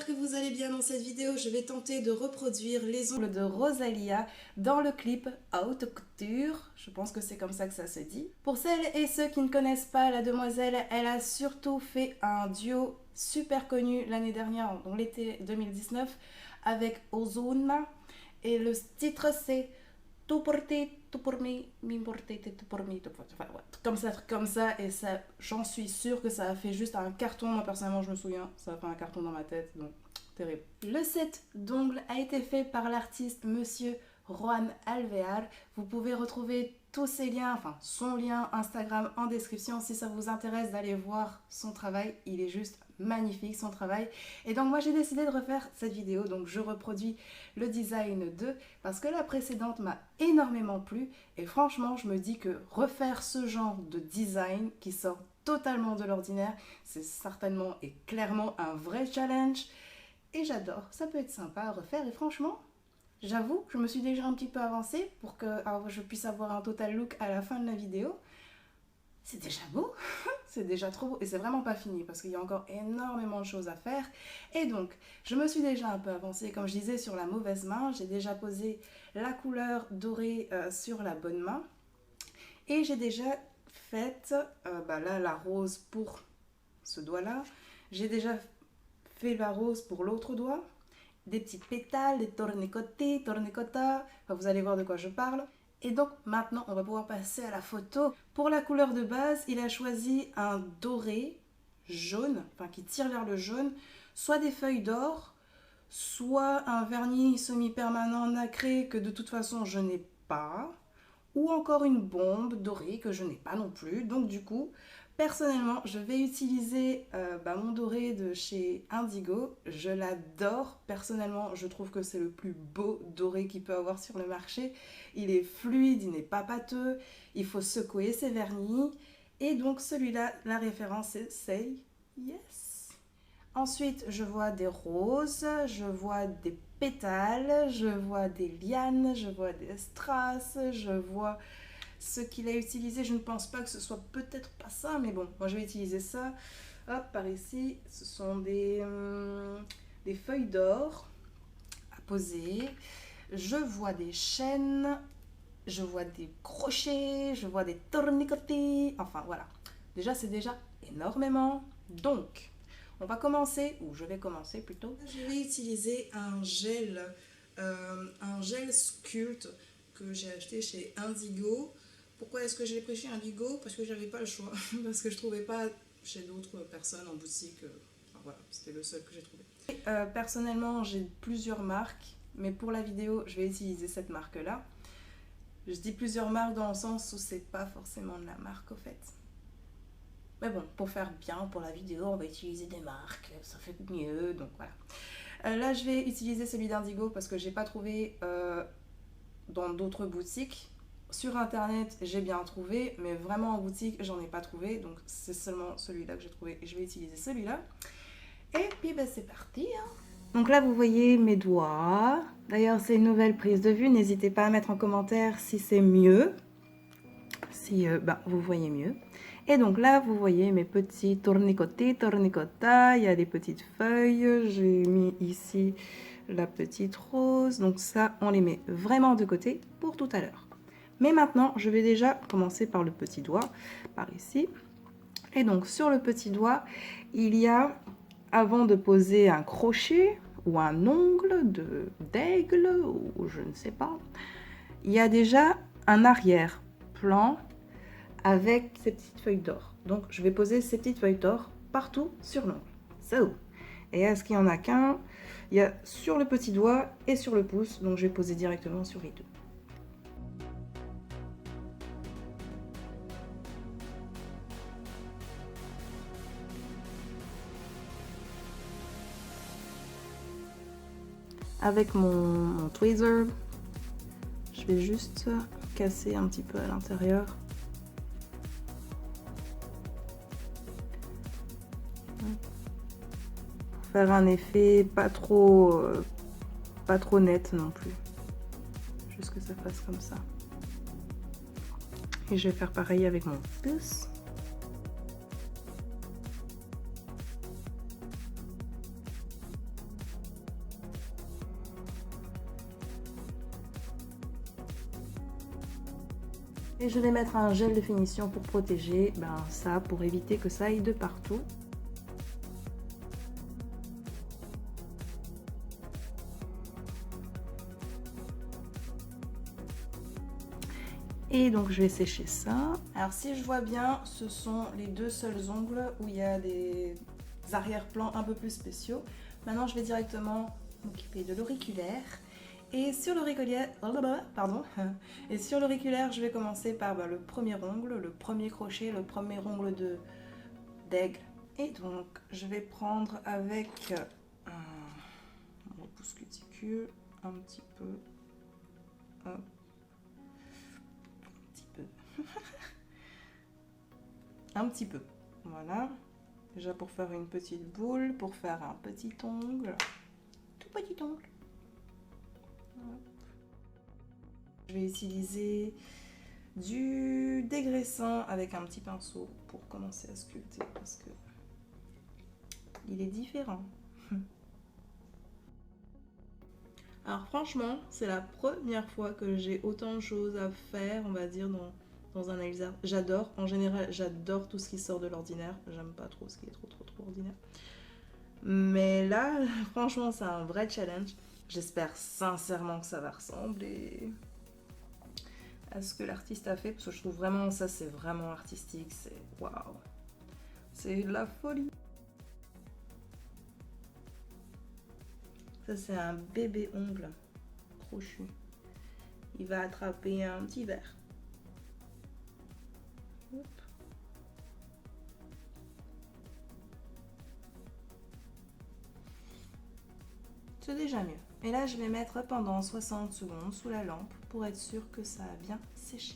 j'espère que vous allez bien. Dans cette vidéo, je vais tenter de reproduire les ongles de Rosalia dans le clip Haute Couture. Je pense que c'est comme ça que ça se dit. Pour celles et ceux qui ne connaissent pas la demoiselle, elle a surtout fait un duo super connu l'année dernière, donc l'été 2019, avec Ozuna. Et le titre c'est tout pour ti, tout pour mi, mi pour ti, tout pour mi, tout pour... Enfin, ouais, comme ça, et ça, j'en suis sûre que ça a fait juste un carton. Moi personnellement, je me souviens, ça a fait un carton dans ma tête, donc terrible. Le set d'ongles a été fait par l'artiste Monsieur Juan Alvear. Vous pouvez retrouver tous ses liens, enfin son lien Instagram en description si ça vous intéresse d'aller voir son travail. Il est juste magnifique son travail. Et donc moi j'ai décidé de refaire cette vidéo, donc je reproduis le design 2 parce que la précédente m'a énormément plu et franchement je me dis que refaire ce genre de design qui sort totalement de l'ordinaire, c'est certainement et clairement un vrai challenge et j'adore, ça peut être sympa à refaire et franchement j'avoue, je me suis déjà un petit peu avancée pour que je puisse avoir un total look à la fin de la vidéo. C'est déjà beau, c'est déjà trop beau et c'est vraiment pas fini parce qu'il y a encore énormément de choses à faire. Et donc, je me suis déjà un peu avancée, comme je disais, sur la mauvaise main. J'ai déjà posé la couleur dorée sur la bonne main et j'ai déjà fait là la rose pour ce doigt-là. J'ai déjà fait la rose pour l'autre doigt. Des petites pétales, des tournicotés, tournicota, enfin, vous allez voir de quoi je parle. Et donc maintenant on va pouvoir passer à la photo. Pour la couleur de base, il a choisi un doré jaune, enfin qui tire vers le jaune, soit des feuilles d'or, soit un vernis semi-permanent nacré que de toute façon je n'ai pas, ou encore une bombe dorée que je n'ai pas non plus. Donc du coup, personnellement, je vais utiliser mon doré de chez Indigo. Je l'adore. Personnellement, je trouve que c'est le plus beau doré qu'il peut avoir sur le marché. Il est fluide, il n'est pas pâteux. Il faut secouer ses vernis. Et donc celui-là, la référence c'est Say Yes. Ensuite, je vois des roses, je vois des pétales, je vois des lianes, je vois des strass, je vois ce qu'il a utilisé. Je ne pense pas que ce soit peut-être pas ça, mais bon, moi je vais utiliser ça. Hop, par ici, ce sont des feuilles d'or à poser. Je vois des chaînes, je vois des crochets, je vois des tournicotés. Enfin voilà, déjà c'est déjà énormément. Donc, on va commencer, ou je vais commencer plutôt. Je vais utiliser un gel Sculpt que j'ai acheté chez Indigo. Pourquoi est-ce que je l'ai pris chez Indigo? Parce que j'avais pas le choix, parce que je trouvais pas chez d'autres personnes en boutique. Enfin, voilà, c'était le seul que j'ai trouvé. Personnellement, j'ai plusieurs marques, mais pour la vidéo, je vais utiliser cette marque-là. Je dis plusieurs marques dans le sens où c'est pas forcément de la marque au fait. Mais bon, pour faire bien pour la vidéo, on va utiliser des marques, ça fait mieux, donc voilà. Là, je vais utiliser celui d'Indigo parce que j'ai pas trouvé dans d'autres boutiques. Sur internet, j'ai bien trouvé, mais vraiment en boutique, j'en ai pas trouvé, donc c'est seulement celui-là que j'ai trouvé et je vais utiliser celui-là. Et puis c'est parti, hein. Donc là, vous voyez mes doigts. D'ailleurs, c'est une nouvelle prise de vue. N'hésitez pas à mettre en commentaire si c'est mieux, si vous voyez mieux. Et donc là, vous voyez mes petits tournicotés, tournicota. Il y a des petites feuilles. J'ai mis ici la petite rose. Donc ça, on les met vraiment de côté pour tout à l'heure. Mais maintenant, je vais déjà commencer par le petit doigt, par ici. Et donc, sur le petit doigt, il y a, avant de poser un crochet ou un ongle d'aigle, ou je ne sais pas, il y a déjà un arrière-plan avec ces petites feuilles d'or. Donc, je vais poser ces petites feuilles d'or partout sur l'ongle. So. Et est-ce qu'il n'y en a qu'un? Il y a sur le petit doigt et sur le pouce, donc je vais poser directement sur les deux. Avec mon tweezer, je vais juste casser un petit peu à l'intérieur. Pour faire un effet pas trop net non plus. Juste que ça fasse comme ça. Et je vais faire pareil avec mon pouce. Et je vais mettre un gel de finition pour protéger ça, pour éviter que ça aille de partout. Et donc je vais sécher ça. Alors si je vois bien, ce sont les deux seuls ongles où il y a des arrière-plans un peu plus spéciaux. Maintenant je vais directement m'occuper de l'auriculaire. Et sur l'auriculaire, je vais commencer par le premier ongle, le premier crochet, le premier ongle d'aigle. Et donc je vais prendre avec mon repousse cuticule un petit peu. Hop. Un petit peu, voilà, déjà pour faire une petite boule, pour faire un petit ongle, tout petit ongle. Hop. Je vais utiliser du dégraissant avec un petit pinceau pour commencer à sculpter parce que il est différent. Alors franchement, c'est la première fois que j'ai autant de choses à faire, on va dire, dans un nails art. J'adore, en général, j'adore tout ce qui sort de l'ordinaire. J'aime pas trop ce qui est trop ordinaire. Mais là, franchement, c'est un vrai challenge. J'espère sincèrement que ça va ressembler à ce que l'artiste a fait, parce que je trouve vraiment ça, c'est vraiment artistique. C'est waouh, c'est de la folie. Ça, c'est un bébé ongle crochu. Il va attraper un petit verre. Hop. C'est déjà mieux. Et là, je vais mettre pendant 60 secondes sous la lampe pour être sûr que ça a bien séché.